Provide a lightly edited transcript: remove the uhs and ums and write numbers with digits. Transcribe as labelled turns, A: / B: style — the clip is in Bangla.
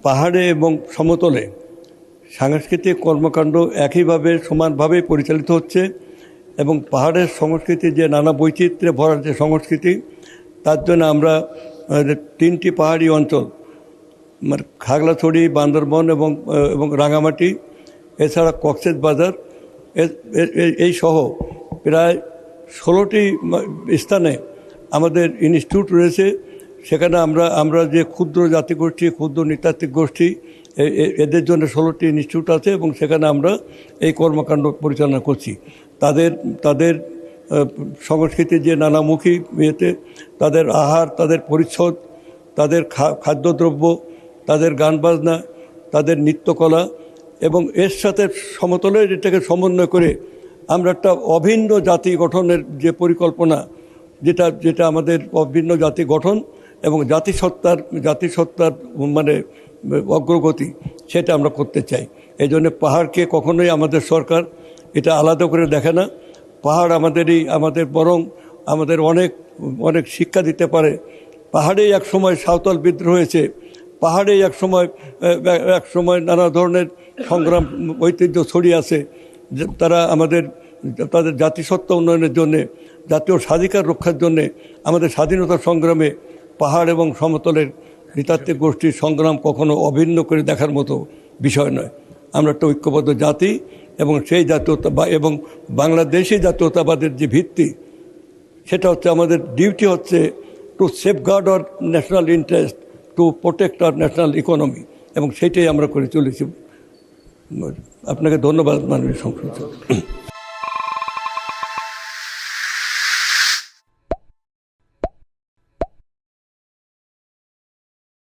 A: পাহাড়ে এবং সমতলে সাংস্কৃতিক কর্মকাণ্ড একইভাবে সমানভাবে পরিচালিত হচ্ছে এবং পাহাড়ের সংস্কৃতি যে নানা বৈচিত্র্যে ভরা যে সংস্কৃতি, তার জন্য আমরা 3টি পাহাড়ি অঞ্চল মানে খাগড়াছড়ি, বান্দরবন এবং রাঙামাটি, এছাড়া কক্সবাজার এই সহ প্রায় 16টি স্থানে আমাদের ইনস্টিটিউট রয়েছে। সেখানে আমরা যে ক্ষুদ্র জাতিগোষ্ঠী, ক্ষুদ্র নৃতাত্ত্বিক গোষ্ঠী, এদের জন্য 16টি ইনস্টিটিউট আছে এবং সেখানে আমরা এই কর্মকাণ্ড পরিচালনা করছি। তাদের সংস্কৃতির যে নানামুখী ইয়েতে তাদের আহার, তাদের পরিচ্ছদ, তাদের খাদ্যদ্রব্য, তাদের গান বাজনা, তাদের নৃত্যকলা এবং এর সাথে সমতলের এটাকে সমন্বয় করে আমরা একটা অভিন্ন জাতি গঠনের যে পরিকল্পনা, যেটা আমাদের অভিন্ন জাতি গঠন এবং জাতিসত্তার মানে অগ্রগতি, সেটা আমরা করতে চাই। এই জন্য পাহাড়কে কখনোই আমাদের সরকার এটা আলাদা করে দেখে না। পাহাড় আমাদের বরং আমাদের অনেক শিক্ষা দিতে পারে। পাহাড়েই এক সময় সাঁওতাল বিদ্রোহ হয়েছে, পাহাড়েই এক সময় নানা ধরনের সংগ্রাম ঐতিহ্য ছড়িয়ে আছে। তারা তাদের জাতিসত্তা উন্নয়নের জন্যে, জাতীয় স্বাধিকার রক্ষার জন্যে, আমাদের স্বাধীনতা সংগ্রামে পাহাড় এবং সমতলের নৃতাত্ত্বিক গোষ্ঠীর সংগ্রাম কখনো অভিন্ন করে দেখার মতো বিষয় নয়। আমরা একটা ঐক্যবদ্ধ জাতি এবং সেই জাতীয়তা এবং বাংলাদেশি জাতীয়তাবাদের যে ভিত্তি, সেটা হচ্ছে আমাদের ডিউটি হচ্ছে to safeguard our national interest, to protect our national economy, এবং সেটাই আমরা করে চলেছি। আপনাকে ধন্যবাদ মাননীয় সংসদ।